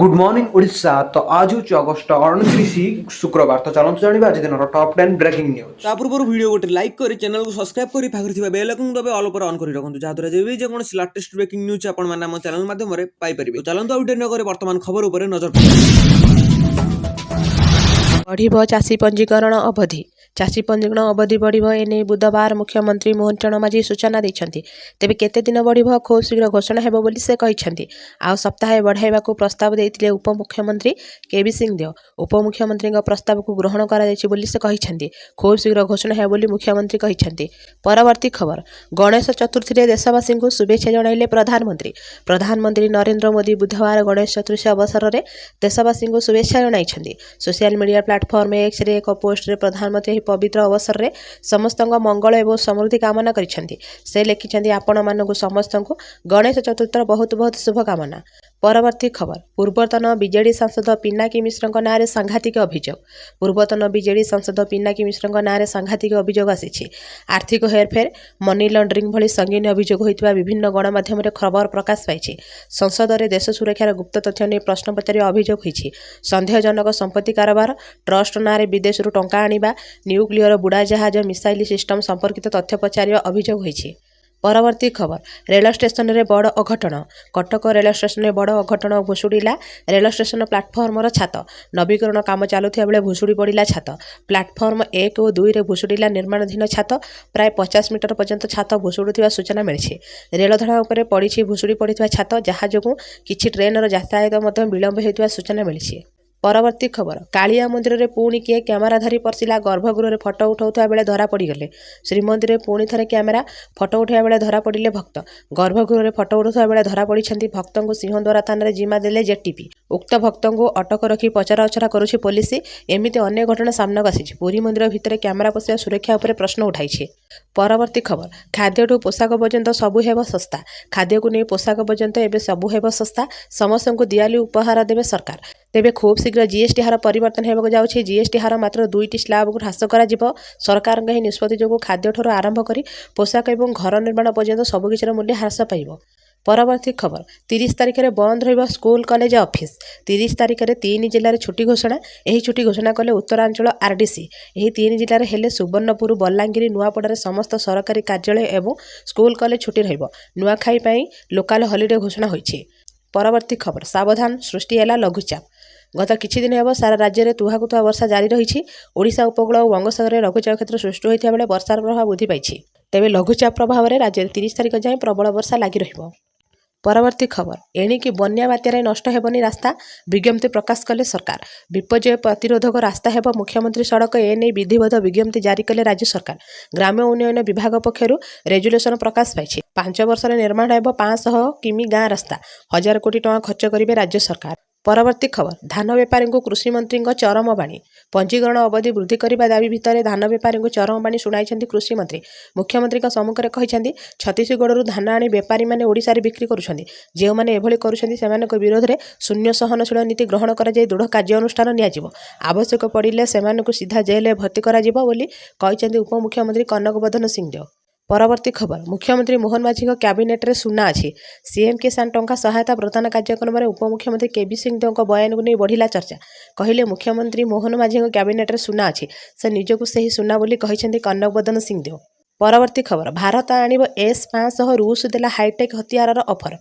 Good morning Odisha. तो आज हूँ अगस्ट 29 शुक्रवार। तो चलते जाना आज दिन टॉप 10 ब्रेकिंग न्यूज। पूर्व वीडियो गोटे लाइक कर चैनल को सब्सक्राइब कर पाखर बेल आइकन दबे ऑल पर ऑन कर रखु जहाँद्वारा जब भी जेकोसी लेटेस्ट ब्रेकिंग न्यूज आपण मैंने चैनल माध्यम पाइपर। तो चलते आउट नगर वर्तमान खबर उपर नजर बढ़ चाषी पंजीकरण अवधि। चाषी पंजीकरण अवधि बढ़ एने बुधवार मुख्यमंत्री मोहन चरण माझी सूचना देते। तेबे केते दिन बढ़ खूब शीघ्र घोषणा हेबो बोली से कहिसेंती। आउ सप्ताहे बढ़ाइबाकू प्रस्ताव देइथिले उपमुख्यमंत्री केबी सिंहदेव। उपमुख्यमंत्री प्रस्ताव को ग्रहण करा जायछि बोली से कहिसेंती। खूब शीघ्र घोषणा हेबो बोली मुख्यमंत्री कहिसेंती। परवर्ती खबर। गणेश चतुर्थी रे देशवासी को शुभेच्छा जणाइले प्रधानमंत्री। प्रधानमंत्री नरेंद्र मोदी बुधवार गणेश चतुर्थी अवसर में देशवासी को शुभेच्छा जणाइछन्ती। सोशल मीडिया प्लेटफॉर्म एक्स रे एक पोस्ट रे प्रधानमंत्री पवित्र अवसर में समस्त मंगल एवं समृद्धि कामना करिसेंती। से लिखिसेंती आपण मानकु समस्त को गणेश चतुर्थीर बहुत बहुत शुभकामना। परवर्ती खबर। पूर्वतन बीजेडी सांसद पिनाकी मिश्र नाँ सांघातिक अभियोग। पूर्वतन बीजेडी सांसद पिनाकी मिश्र नाँ सांघातिक अभियोग आसी। आर्थिक हेरफेर मनी लॉन्ड्रिंग भली संगीन अभियोग होता विभिन्न गणमाध्यम खबर प्रकाश पाई। संसद में देश सुरक्षार गुप्त तथ्य नहीं प्रश्न पचार अभियोग होती। सन्देहजनक संपत्ति कारोबार, ट्रस्ट नाँ विदेश टंका आनिबा, न्यूक्लियर बुड़ा जहाज मिसाइल सिस्टम संपर्कित तथ्य पचार अभियोग होती। परवर्ती खबर। रेल स्टेशन रे बड़ अघटन। कटक रेल स्टेशन में बड़ अघटन भुशुड़ा। रेल स्टेशन प्लाटफर्मर छात नवीकरण काम चलुवा बेले भुशुड़ी पड़ा छात। प्लाटफर्म 1 और 2 रे भुशुड़ा निर्माणाधीन छात। प्राय 50 मीटर पर्यंत छात भुशुड़ुवा सूचना मिली। रेल धड़ा उपर पड़ी भुशुड़ी पड़ा छात जहाँ जो किसी ट्रेनर यातायात विलंब होता सूचना मिली। परवर्ती खबर। कालिया मंदिर में पुणी किए कैमेरा धरी पशिला गर्भगृह में फटो उठाउता बेले धरा पड़गले। श्रीमंदिर में पुणी थे कैमेरा फटो उठाइबा बेले धरा पड़े भक्त। गर्भगृह में फटो उठाउता बेले धरा पड़ी भक्त को सिंहद्वारा थाना जिम्मा देले जेटीपी। उक्त भक्त को अटक रखी पचरा उचरा करुछि पुलिस। एमिति अनेक घटना सामना आसी। पुरी मंदिर भितर कैमेरा पशिया सुरक्षा उपर प्रश्न उठाई। परवर्ती खबर। खाद्यठू पोशाक पर्यंत सबू हेब सस्ता। खाद्य को नहीं पोशाक पर्यंत एवं सबू हेब सस्ता। समस्त को दिवाली उपहार देवे सरकार। तेबे खूब शीघ्र जीएसटी हार परिवर्तन होगा जाउछि। जीएसटी हार मात्र 2टी स्लैब को ह्रास कर सरकार निष्पत्ति जो खाद्य ठूर आरंभ कर पोशाक और घर निर्माण पर्यंत सबकिछिर मूल्य ह्रास पाइब। परवर्ती खबर। 30 तारिख में बंद रहिबो स्कूल कॉलेज ऑफिस। 30 तारिख में 3 जिले में छुट्टी घोषणा। यही छुट्टी घोषणा कले उत्तरांचल आरडीसी। यही 3 जिले में हेले सुवर्णपुर, बलांगीर, नुआपड़ा समस्त सरकारी कार्यालय एवं स्कूल कॉलेज छुट्टी रहिबो। नुआखाई पई लोकल हॉलिडे घोषणा होइछि। परवर्ती खबर। सावधान सृष्टि है लघुचाप। गत किछि दिन हेब सारा राज्य में तुहाकुतुहा वर्षा जारी रही। ओडिशा उपकूल और बंगोपसागर में लघुचाप क्षेत्र सृष्टि होता बेले वर्षार प्रभाव वृद्धि पाई। तेबे लघुचाप प्रभाव में राज्य में 30 तारिख जाए प्रबल वर्षा लगी रहिबो। परवर्ती खबर। एणिकी बन्या बात्यारे नष्ट हेबनी रास्ता। विज्ञप्ति प्रकाश कले सरकार। विपर्यय प्रतिरोधक रास्ता हेब मुख्यमंत्री सड़क एने विधिवत विज्ञप्ति जारी कले राज्य सरकार। ग्राम्य उन्नयन विभाग पक्षर रेजुलेशन प्रकाश पाई। 5 वर्ष निर्माण हेब 500 किमी गाँ रास्ता। 1000 कोटी टंका खर्च करेंगे राज्य सरकार। परवर्ती खबर। धान बेपारी को कृषि मंत्री चरम बाणी। पंजीकरण अवधि वृद्धि करने दाबी भितर धान बेपारी को चरम बाणी शुणाई कृषि मंत्री। मुख्यमंत्री सम्मुखें कहते छत्तीसगढ़ धान आनी बेपारी मैंने ओडिशा रे बिक्री करुछन्ति। जो मैंने एभली करुछन्ति सेमानक विरोध में शून्य सहनशील नीति ग्रहण कर दृढ़ कार्यानुष्ठान नियाजिबो। आवश्यक पड़िले सेमानकु सीधा जेल में भर्ती कराजिबो बोली कहते उपमुख्यमंत्री कनकवर्धन सिंहदेव। परवर्ती खबर। मुख्यमंत्री मोहन माझी कैबिनेट रे सुना अच्छी। सीएम किसान टंका सहायता प्रदान कार्यक्रम में उपमुख्यमंत्री केबी सिंहदेव बयान को नहीं बढ़िला चर्चा। कहले मुख्यमंत्री मोहन माझी कैबिनेट रे सुना अच्छी। से निजकू से ही सुना बोली कहते कनकवर्धन सिंहदेव। परवर्ती खबर। भारत आणिब S-500 रूस देला हाईटेक हथियार ऑफर।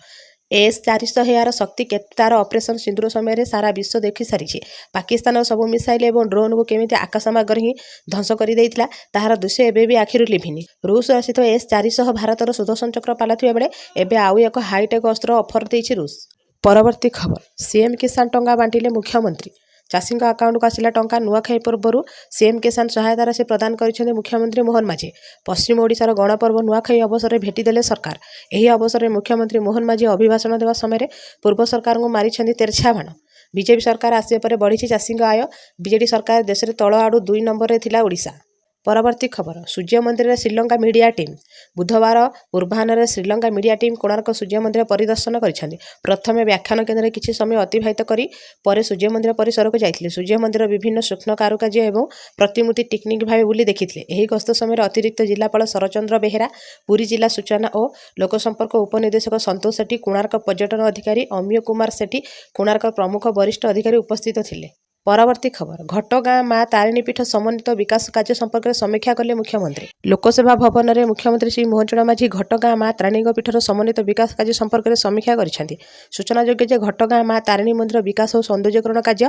S-400 यार शक्ति केते तार ऑपरेशन सिंदूर समय सारा विश्व देखि सारी। पाकिस्तान सब मिसाइल और ड्रोन को केमिति आकाशमार्ग ही ध्वंस कर देइथिला ताहार दृश्य एबे भी आखिर लिभिनी। रूस आसित S-400 भारतर सुदर्शन चक्र पालाथिबा बेले एबे आउ एक हाईटेक अस्त्र ऑफर देइछि रूस। परवर्ती खबर। सीएम किसान टंका बांटिले मुख्यमंत्री। चाषी अकाउंट को आसला टंका नुआखाई पर्वर सीएम किसान सहायता राशि प्रदान कर मुख्यमंत्री मोहन माझी। पश्चिम ओडिशार गणपर्व नुआखाई अवसर में भेटिदेले सरकार। यही अवसर में मुख्यमंत्री मोहन माझी अभिभाषण देवा समय पूर्व सरकार को मारी तेरछा बाण। बीजेपी सरकार आसिया पर बढ़ी चाषी आय। बीजेडी सरकार देश में तल आड़ू 2 नंबर में थिला ओडिशा। ପରବର୍ତ୍ତୀ ଖବର ସୂର୍ଯ୍ୟ ମନ୍ଦିରରେ ଶ୍ରୀଲଙ୍କା ମିଡ଼ିଆ ଟିମ୍ ବୁଧବାର ପୂର୍ବାହ୍ନରେ ଶ୍ରୀଲଙ୍କା ମିଡ଼ିଆ ଟିମ୍ କୋଣାର୍କ ସୂର୍ଯ୍ୟ ମନ୍ଦିର ପରିଦର୍ଶନ କରିଛନ୍ତି। ପ୍ରଥମେ ବ୍ୟାଖ୍ୟାନ କେନ୍ଦ୍ରରେ କିଛି ସମୟ ଅତିବାହିତ କରି ପରେ ସୂର୍ଯ୍ୟ ମନ୍ଦିର ପରିସରକୁ ଯାଇଥିଲେ। ସୂର୍ଯ୍ୟ ମନ୍ଦିର ବିଭିନ୍ନ ସୂକ୍ଷ୍ମ କାରୁକାର୍ଯ୍ୟ ଏବଂ ପ୍ରତିମୂର୍ତ୍ତି ଟିକ୍ନିକ୍ ଭାବେ ବୁଲି ଦେଖିଥିଲେ। ଏହି ଗସ୍ତ ସମୟରେ ଅତିରିକ୍ତ ଜିଲ୍ଲାପାଳ ଶରଚନ୍ଦ୍ର ବେହେରା, ପୁରୀ ଜିଲ୍ଲା ସୂଚନା ଓ ଲୋକସମ୍ପର୍କ ଉପନିର୍ଦ୍ଦେଶକ ସନ୍ତୋଷ ସେଠୀ, କୋଣାର୍କ ପର୍ଯ୍ୟଟନ ଅଧିକାରୀ ଅମିୟ କୁମାର ସେଠୀ, କୋଣାର୍କ ପ୍ରମୁଖ ବରିଷ୍ଠ ଅଧିକାରୀ ଉପସ୍ଥିତ ଥିଲେ। ପରବର୍ତ୍ତୀ ଖବର ଘଟଗାଁ ମା ତାରିଣୀ ପୀଠ ସମନ୍ୱିତ ବିକାଶ କାର୍ଯ୍ୟ ସମ୍ପର୍କରେ ସମୀକ୍ଷା କଲେ ମୁଖ୍ୟମନ୍ତ୍ରୀ। ଲୋକସେବା ଭବନରେ ମୁଖ୍ୟମନ୍ତ୍ରୀ ଶ୍ରୀ ମୋହନ ଚରଣ ମାଝୀ ଘଟଗାଁ ମା ତାରିଣୀଙ୍କ ପୀଠର ସମନ୍ୱିତ ବିକାଶ କାର୍ଯ୍ୟ ସମ୍ପର୍କରେ ସମୀକ୍ଷା କରିଛନ୍ତି। ସୂଚନାଯୋଗ୍ୟ ଯେ ଘଟଗାଁ ମା ତାରିଣୀ ମନ୍ଦିର ବିକାଶ ଓ ସୌନ୍ଦର୍ଯ୍ୟକରଣ କାର୍ଯ୍ୟ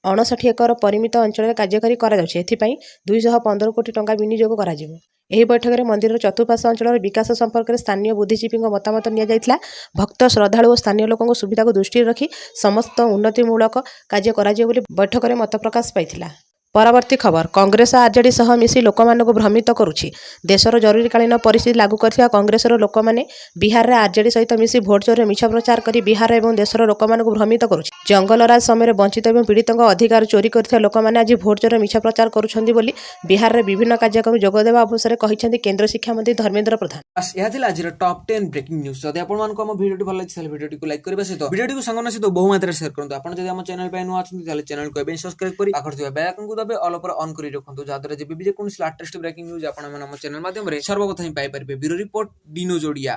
59 ଏକର ପରିମିତ ଅଞ୍ଚଳରେ କାର୍ଯ୍ୟକାରୀ କରାଯାଉଛି। ଏଥିପାଇଁ 215 କୋଟି ଟଙ୍କା ବିନିଯୋଗ କରାଯିବ। ଏହି ବୈଠକରେ ମନ୍ଦିରର ଚତୁଃପାର୍ଶ୍ୱ ଅଞ୍ଚଳର ବିକାଶ ସମ୍ପର୍କରେ ସ୍ଥାନୀୟ ବୁଦ୍ଧିଜୀବୀଙ୍କ ମତାମତ ନିଆଯାଇଥିଲା। ଭକ୍ତ, ଶ୍ରଦ୍ଧାଳୁ ଓ ସ୍ଥାନୀୟ ଲୋକଙ୍କ ସୁବିଧାକୁ ଦୃଷ୍ଟିରେ ରଖି ସମସ୍ତ ଉନ୍ନତିମୂଳକ କାର୍ଯ୍ୟ କରାଯିବ ବୋଲି ବୈଠକରେ ମତ ପ୍ରକାଶ ପାଇଥିଲା। ପରବର୍ତ୍ତୀ ଖବର କଂଗ୍ରେସ ଆର୍ଜେଡି ସହ ମିଶି ଲୋକମାନଙ୍କୁ ଭ୍ରମିତ କରୁଛି। ଦେଶର ଜରୁରୀକାଳୀନ ପରିସ୍ଥିତି ଲାଗୁ କରିଥିବା କଂଗ୍ରେସର ଲୋକମାନେ ବିହାରରେ ଆର୍ଜେଡି ସହିତ ମିଶି ଭୋଟ ଚୋରିର ମିଛ ପ୍ରଚାର କରି ବିହାର ଏବଂ ଦେଶର ଲୋକମାନଙ୍କୁ ଭ୍ରମିତ କରୁଛି। ଜଙ୍ଗଲରାଜ ସମୟରେ ବଞ୍ଚିତ ଏବଂ ପୀଡ଼ିତଙ୍କ ଅଧିକାର ଚୋରି କରିଥିବା ଲୋକମାନେ ଆଜି ଭୋଟ ଚୋରିର ମିଛ ପ୍ରଚାର କରୁଛନ୍ତି ବୋଲି ବିହାରରେ ବିଭିନ୍ନ କାର୍ଯ୍ୟକ୍ରମରେ ଯୋଗଦେବା ଅବସରରେ କହିଛନ୍ତି କେନ୍ଦ୍ର ଶିକ୍ଷାମନ୍ତ୍ରୀ ଧର୍ମେନ୍ଦ୍ର ପ୍ରଧାନ। ଏହା ଥିଲା ଆଜିର ଟପ୍ 10 ବ୍ରେକିଂ ନ୍ୟୁଜ୍। ଯଦି ଆପଣମାନଙ୍କୁ ଆମ ଭିଡ଼ିଓଟି ଭଲ ଲାଗିଛି ତାହେଲେ ଭିଡ଼ିଓଟିକୁ ଲାଇକ୍ କରିବା ସହିତ ଭିଡ଼ିଓଟିକୁ ସାଙ୍ଗମାନଙ୍କ ସହିତ ବହୁ ମାତ୍ରାରେ ସେୟାର କରନ୍ତୁ। ଆପଣ ଯଦି ଆମ ଚ୍ୟାନେଲ ପାଇଁ ନୂଆ ଅଛନ୍ତି ତାହେଲେ ଚ୍ୟାନେଲକୁ ଏବେ ସବସ୍କ୍ରାଇବ କରି ପାଖରେ ଥିବା ବେଲ୍ ଆଇକନକୁ ଦବାଇ ଅଲ୍ ଉପରେ ଅନ୍ କରି ରଖନ୍ତୁ, ଯାହାଦ୍ୱାରା ଯେବେ ବି ଯେକୌଣସି ଲାଟେଷ୍ଟ ବ୍ରେକିଂ ନ୍ୟୁଜ୍ ଆପଣମାନେ ଆମ ଚ୍ୟାନେଲ ମାଧ୍ୟମରେ ସର୍ବପ୍ରଥମେ ପାଇପାରିବେ। Bureau report, Dino ଯୋଡ଼ିଆ।